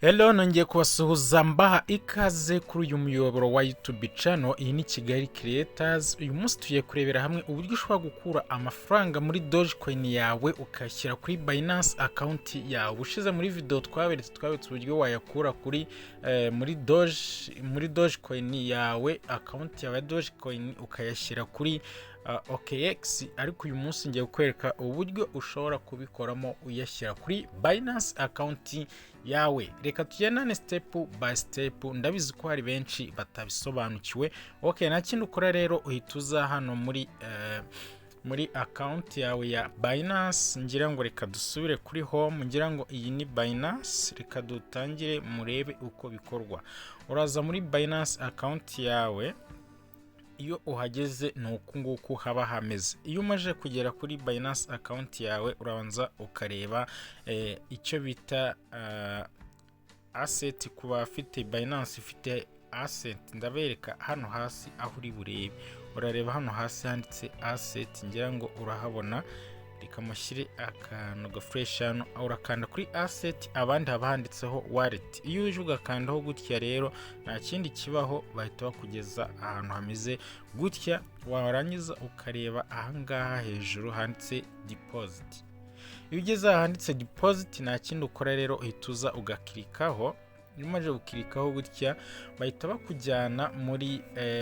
Hello, nongeye kubasuhuza mbaha ikaze kuri uyu muyoboro wa YouTube channel. Iyi ni Kigali Creators. Uyu munsi tugiye kurebera hamwe uburyo ushobora gukura amafaranga muri Dogecoin yawe ukashyira kuri Binance account yawe. Ushize muri video twaberetse uburyo wayakura kuri muri Dogecoin yawe, account yawe ya Dogecoin ukayashyira kuri OKX, ariko uyu munsi ngiye kukwereka uburyo ushobora kubikoramo uyashyira kuri Binance account yawe. Reka tugendane step by step, ndabizi ko hari benshi batabisobanukiwe. Nta kintu ukora rero, uhita uza hano muri account yawe ya Binance. Ngira ngo reka dusubire kuri home, ngira ngo iyi ni Binance. Reka dutangire murebe uko bikorwa. Uraza muri Binance account yawe. Iyo uhageze ni uku nguku haba hameze. Iyo umaze kugera kuri Binance account yawe, urabanza ukareba icyo bita asset. Ku bafite Binance ifite asset, ndabereka hano hasi aho uri burebe. Urareba hano hasi handitse asset, ngira ngo urahabona. Reka mushyire akantu gafresh hano, urakanda kuri asset, abandi haba handitseho wallet. Iyo uje ugakandaho gutya rero nta kindi kibaho, bahita bakugeza ahantu hameze gutya. Warangiza ukareba ahangaha hejuru handitse deposit. Iyo ugeze ahanditse deposit nta kindi ukora rero, uhita uza ugakirikaho. Iyo umaze gukirikaho gutya bahita bakujyana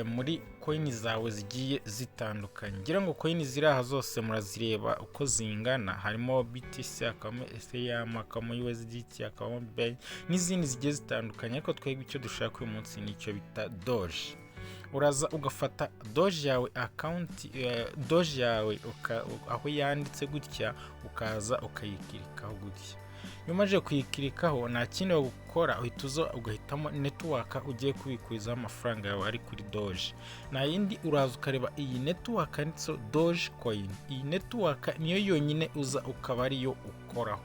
muri coin zawe zigiye zitandukanye. Ngira ngo coin ziri aha zose murazireba uko zingana. Harimo BTC, hakabamo Ethereum, hakabamo USDT, hakabamo BNB n'izindi zigiye zitandukanye, ariko twebwe icyo dushaka uyu munsi ni icyo bita Doge. Uraza ugafata Doge yawe account Doge yawe aho yanditse gutya, ukaza ukayikirikaho gutya. Iyo umaze kuyikirikaho nta kindi gukora, uhita uza ugahitamo network ugiye kubikuza amafaranga yawe ari kuri Doge. Na yindi uraza ukareba iyi network yanditse Dogecoin. Iyi network niyo yonyine uza ukaba ariyo ukoraho.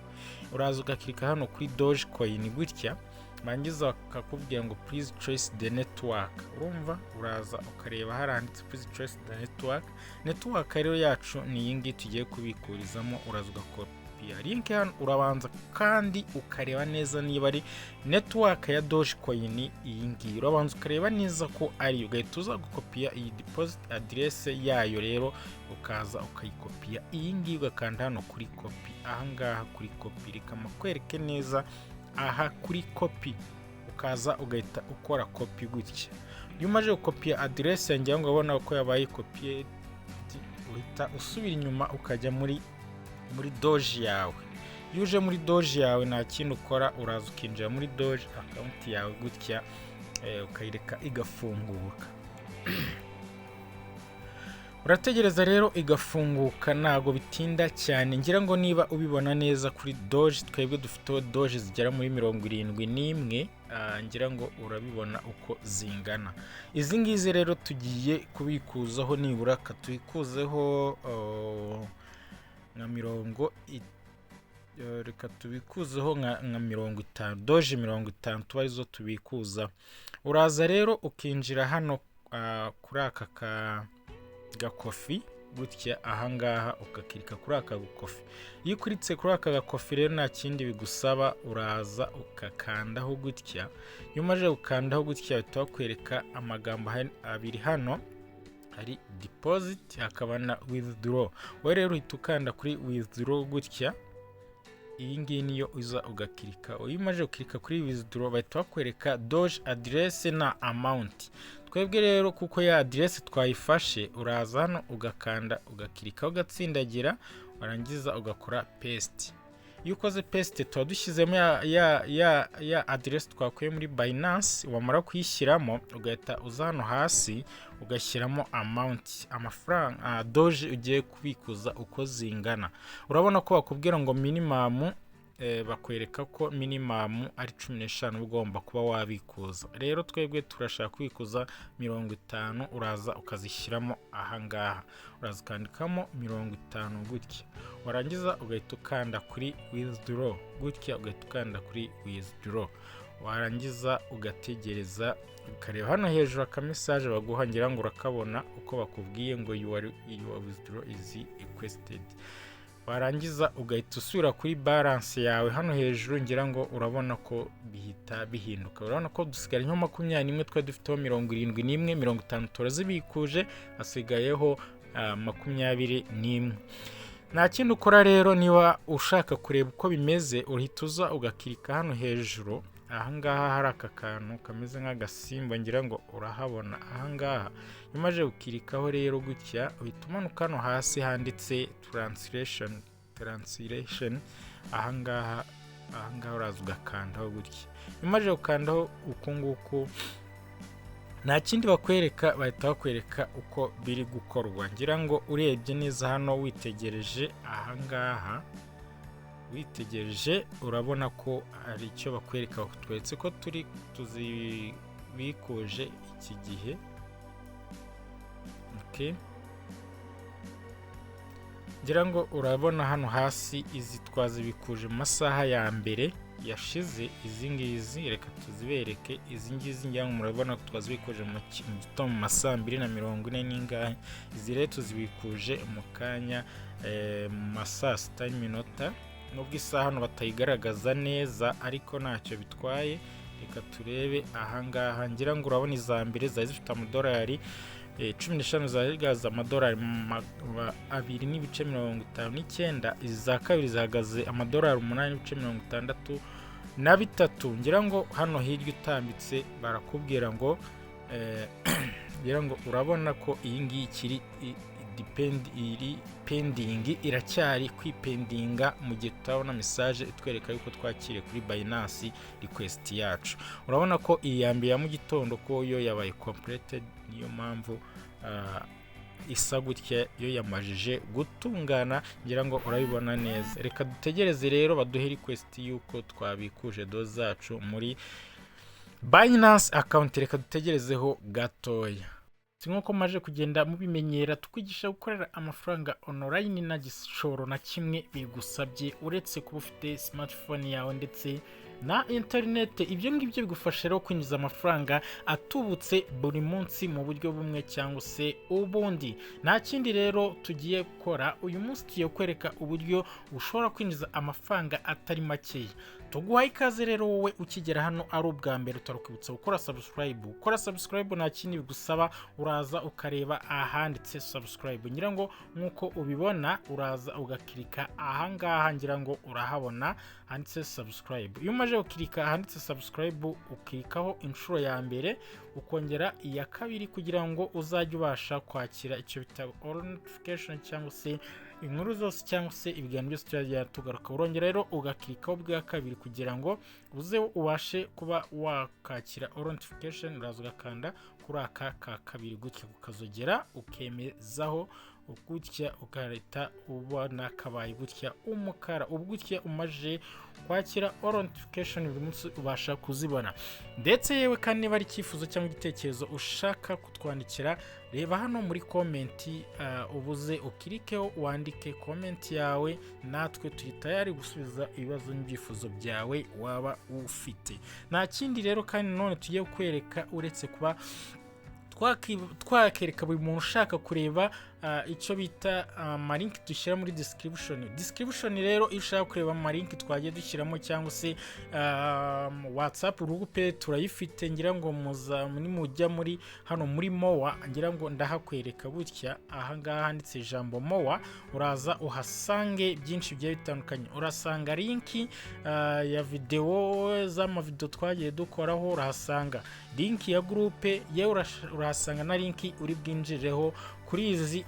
Uraza ugakirika hano kuri Dogecoin gutya, bangiza bakakubwira ngo please choose the network. Urumva, uraza ukareba haranditse please choose the network. Network rero yacu ni iyi ngiyi tugiye kubikurizamo. Uraza ugakora link hano, urabanza kandi ukareba neza niba ari network ya Dogecoin iyi ngiyi. Urabanza ukareba neza ko ari, ugahita uza gukopiya iyi deposit address yayo rero, ukaza ukayikopiya iyi ngiyi, ugakanda hano kuri copy. Ahangaha kuri copy, reka makwereke neza aha kuri copy, ukaza ugahita ukora copy gutya. Iyo umaze gukopiya address yanjye ngo ubona ko yabaye copy, uhita usubira inyuma ukajya muri Doge yawe. Iyo uje muri Doge yawe nta kintu ukora, uraza ukinjira muri Doge account yawe gutya, ukayireka igafunguka. Urategereza rero igafunguka, ntago bitinda cyane. Ngira ngo niba ubibona neza kuri Doge, twebwe dufite Doge zigera muri 71. Ngira ngo urabibona uko zingana. Izi ngizi rero tugiye kubikuzaho, nibura katubikuzeho nka reka tubikuzeho nka 50 Doge 50 tuba arizo tubikuza. Uraza rero ukinjira hano kuri aka gakofi gutya, ahangaha ukakirika kuri aka gakofi. Iyo ukuritse kuri aka gakofi rero nta kindi bigusaba, uraza ukakandaho gutya. Iyo umaze gukandaho gutya bahita bakwereka amagambo abiri hano, hari deposit hakaba na withdraw. Wowe rero uhita ukanda kuri withdraw gutya, iyi ngiyi niyo uza ugakirika. Iyo umaze gukirika kuri withdraw bahita bakwereka Doge address na amount. Twebwe rero kuko ya address twayifashe, uraza hano ugakanda ugakirika ugatsindagira, warangiza ugakora paste. Iyo ukoze paste tuba dushyizemo ya address twakuye muri Binance. Wamara kuyishyiramo ugahita uza hano hasi ugashyiramo amount, amafaranga Doge ugiye kubikuza uko zingana. Urabona ko bakubwira ngo minimum, bakwereka ko minimum ari 15 ugomba kuba wabikuza. Rero twebwe turashaka kubikuza 50. Uraza ukazishyiramo ahangaha, uraza ukandikamo 50 gutya. Warangiza ugahita ukanda kuri withdraw gutya, ugahita ukanda kuri withdraw. Warangiza ugategereza, ukareba hano hejuru aka message baguha, ngira ngo urakabona uko bakubwiye ngo your withdraw is requested. warangiza ugahita usubira kuri balance yawe hano hejuru, ngira ngo urabona ko bihita bihinduka. Urabona ko dusigara nko 21 twa dufiteho 71, 50 turazibikuje, hasigayeho 21. Nta kindi ukora rero, niba ushaka kureba uko bimeze uhita uza ugakirika hano hejuru. Ahangaha hari aka kantu kameze nk'agasimba, ngira ngo urahabona ahangaha. Umaze gukirikaho rero gutya uhita umanuka hano hasi handitse translation. Ahangaha uraza ugakandaho gutya. Umaze gukandaho uku nguku, nta kindi bakwereka, bahita bakwereka uko biri gukorwa. Ngira ngo urebye neza hano witegereje ahangaha, urabona ko ari icyo bakwereka, tweretse ko tuzibikuje iki gihe. Okay, ngira ngo urabona hano hasi izi twazibikuje mu masaha ya mbere yashize. Izi ngizi reka tuzibereke. Izi ngizi ngira ngo murabona ko twazibikuje mu gitondo mu masaha 2:40 n'ingahe. Izi rero tuzibikuje mu kanya mu masaha 6:00. Nubwo isaha hano batayigaragaza neza ariko ntacyo bitwaye. Reka turebe ahangaha. Ngira ngo urabona iza mbere zari zifite amadolari 15, zahagaze amadolari 2.59. Izi za kabiri zahagaze amadolari 8.63. Ngira ngo hano hirya utambitse barakubwira ngo ngira ngo urabona ko iyi ngiyi kiri pending, iracyari kwipendinga mu gihe tutabona message itwereka yuko twakiriye kuri Binance request yacu. Urabona ko iyi yambere ya mu gitondo ko yo yabaye completed, niyo mpamvu isa gutya yo yamajije gutungana. Ngira ngo urabibona neza. Reka dutegereze rero baduhe request yuko twabikuje doze zacu muri Binance account. Reka dutegerezeho gatoya. Nkuko maje kugenda mubimenyera, tukwigisha gukorera amafaranga online na gishoro na kimwe bigusabye, uretse kuba ufite smartphone yawe ndetse na internet. Ibyo ngibyo bigufasha rero kwinjiza amafaranga atubutse buri munsi mu buryo bumwe cyangwa se ubundi. Nta kindi rero tugiye gukora uyu munsi, tugiye kwereka uburyo ushobora kwinjiza amafaranga atari makeya. Tuguhaye ikaze rero wowe ukigera hano ari ubwa mbere, turakwibutsa gukora subscribe. Nta kindi bigusaba, uraza ukareba ahanditse subscribe. Ngira ngo nkuko ubibona uraza ugakirika ahangaha, ngira ngo urahabona handitse subscribe. Iyo umaze gukirika ahanditse subscribe ukirikaho inshuro ya mbere, ukongera iya kabiri kugira ngo uzajye ubasha kwakira icyo bita all notification cyangwa se inkuru zose cyangwa se ibiganiro byose tujya tugaruka. Urongera rero ugakirikaho bwa kabiri kugira ngo uze ubashe kuba wakakira all notification. Uraza ugakanda kuri aka ka kabiri gutya ukazogera ukemezaho gutya, ukareta ubona kabaye gutya umukara. Ubgutya umaje kwakira all notification buri munsi ubasha kuzibona. Ndetse yewe kandi niba ari icyifuzo cyangwa igitekerezo ushaka kutwandikira, reba hano muri comment, ubuze ukirikeho wandike comment yawe, natwe turi tayari gusubiza ibibazo n'ibyifuzo byawe waba ufite. Nta kindi rero kandi none tugiye kwereka, uretse kuba twakereka buri muntu ushaka kureba icyo bita amalink dushyira muri description. Rero iyo ushaka kureba amalink twagiye dushyiramo cyangwa se WhatsApp urugupe turayifite. Ngira ngo mujya muri hano muri MOA, ngira ngo ndahakwereka gutya. Ahangaha handitse ijambo MOA, uraza uhasange byinshi bigiye bitandukanye. Urasanga link ya video z'amavideo twagiye dukoraho, urahasanga link ya groupe, yewe urahasanga na link uri bwinjireho kuri izi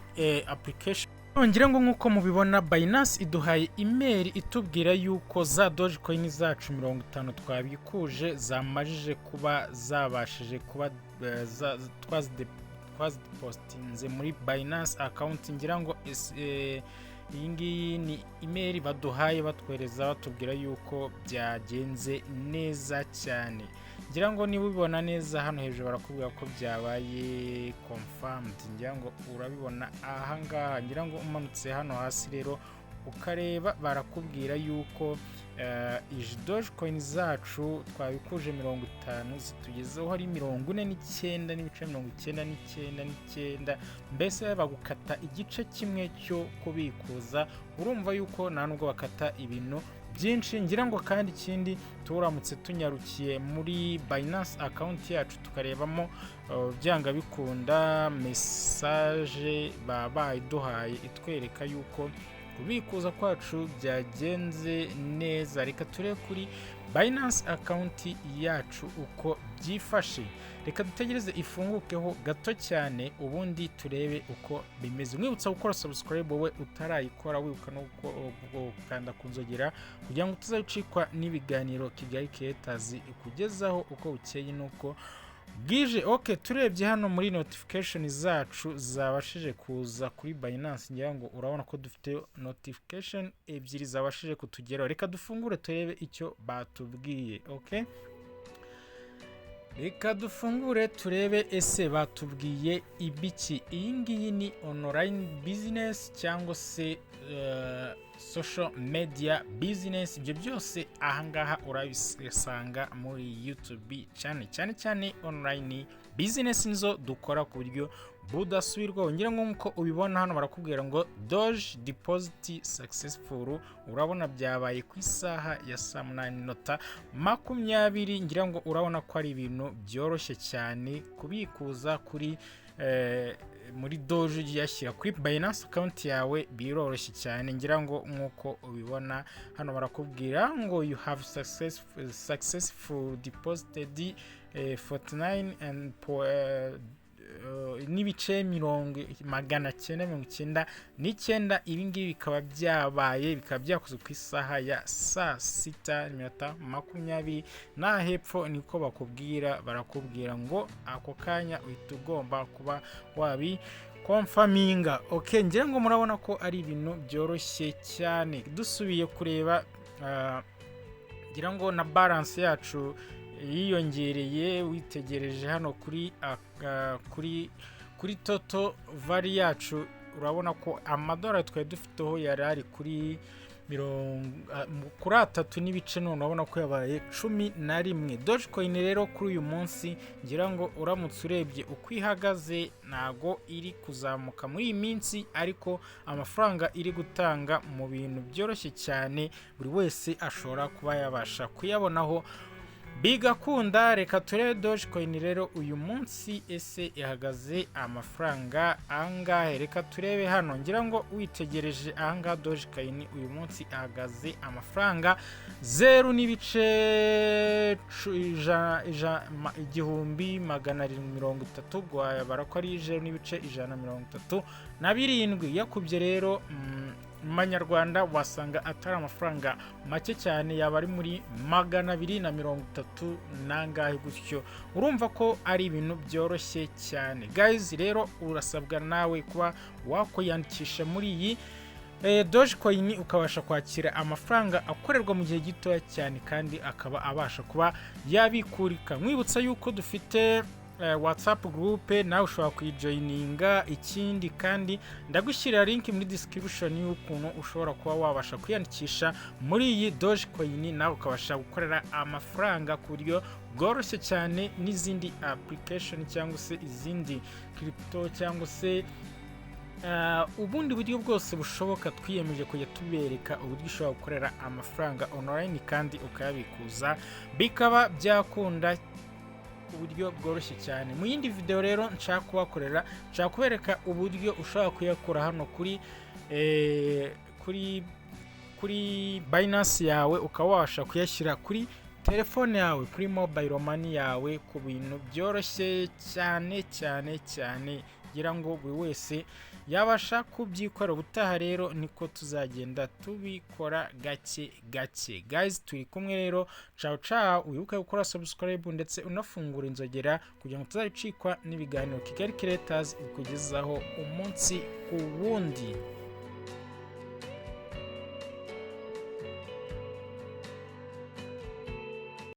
application. Ngira ngo nkuko mubibona, Binance iduhaye email itubwira yuko za Dogecoin zacu 50 twabikuje zamajije kuba zabashije kuba twazidepositinze muri Binance account. Ngira ngo iyi ngiyi ni email baduhaye batwereza batubwira yuko byagenze neza cyane. Ngira ngo niba ubibona neza hano hejuru barakubwira ko byabaye confirmed. Ngira ngo urabibona ahangaha. Ngira ngo umanutse hano hasi rero ukareba barakubwira yuko Dogecoin zacu twabikuje 50 zitugezeho hari 49.99, mbese bagukata igice kimwe cyo kubikuza. Urumva yuko nta nubwo bakata ibintu byinshi. Ngira ngo kandi ikindi turamutse tunyarukiye muri Binance account yacu tukarebamo byanga bikunda message baba iduhaye itwereka yuko kubikuza kwacu byagenze neza. Reka turebe kuri Binance account yacu uko byifashe, reka dutegereze ifungukeho gato cyane ubundi turebe uko bimeze. Mwibutsa gukora subscribe wowe utarayikora, wibuka no gukanda kunzogera kugira ngo tuzacikwa n'ibiganiro Kigali Creators kugezaho uko bukeye nuko bwije. Okay, turebye hano muri notification zacu zabashije kuza kuri Binance, ngira ngo urabona ko dufite notification ebyiri zabashije kutugeraho. Reka dufungure turebe icyo batubwiye. Okay, reka dufungure turebe ese batubwiye ibiki. Iyi ngiyi ni online business cyangwa se social media business. Ibyo byose ahangaha urabisanga muri YouTube cyane online business nizo dukora ku buryo budasubirwaho. Ngira ngo nkuko ubibona hano barakubwira ngo Doge deposit successful. Urabona byabaye ku isaha ya 8:20. Ngira ngo urabona ko ari ibintu byoroshye cyane kubikuza kuri muri Doge yashyira kuri Binance account yawe, biroroshye cyane. Ngira ngo nkuko ubibona hano barakubwira ngo you have successful deposited 49 and n'ibice 999. Ibi ngibi bikaba byakoze ku isaha ya 6:20. Na hepfo niko barakubwira ngo ako kanya uhita ugomba kuba wabi confirminga. Okay, ngira ngo murabona ko ari ibintu byoroshye cyane. Dusubiye kureba ngira ngo na balance yacu yiyongereye. Witegereje hano kuri total value yacu urabona ko amadolari twari dufiteho yari ari kuri 3 n'ibice, none urabona ko yabaye 11. Dogecoin rero kuri uyu munsi ngira ngo uramutse urebye uko ihagaze nago iri kuzamuka muri iyi minsi, ariko amafaranga iri gutanga mu bintu byoroshye cyane buri wese ashobora kuba yabasha kuyabonaho bigakunda. Reka turebe Dogecoin rero uyu munsi ese ihagaze amafaranga angahe. Reka turebe hano, ngira ngo witegereje ahangaha Dogecoin uyu munsi ihagaze amafaranga 0.1730. Gwayabara ko ari 0.137. yakubye rero manyarwanda wasanga atari amafaranga make cyane, yaba ari muri 230 nangahe gutyo. Urumva ko ari ibintu byoroshye cyane. Guys, rero urasabwa nawe kuba wakoyandikisha muri iyi Dogecoin ukabasha kwakira amafaranga akorerwa mu gihe gitoya cyane kandi akaba abasha kuba yabikurika. Mwibutsa yuko dufite WhatsApp group, nawe ushobora kuyijoininga. Ikindi kandi ndagushyirira link muri description y'ukuntu ushobora kuba wabasha kwiyandikisha muri iyi Dogecoin nawe ukabasha gukorera amafaranga ku buryo bworoshye cyane n'izindi application cyangwa se izindi crypto cyangwa se ubundi buryo bwose bushoboka. Twiyemeje kujya tubereka uburyo ushobora gukorera amafaranga online kandi ukayabikuza bikaba byakunda uburyo bworoshye cyane. Mu yindi video rero nshaka kubereka uburyo ushobora kuyakura hano kuri Binance yawe, ukaba wabasha kuyashyira kuri telefone yawe, kuri mobile money yawe, ku bintu byoroshye cyane. Ngira ngo buri wese yabasha kubyikorera. Ubutaha rero niko tuzagenda tubikora gake. Guys, turi kumwe rero. Ciao. Wibuke gukora subscribe ndetse unafungura inzogera kugira ngo tuzacikwa n'ibiganiro Kigali Creators ikugezaho umunsi ku wundi.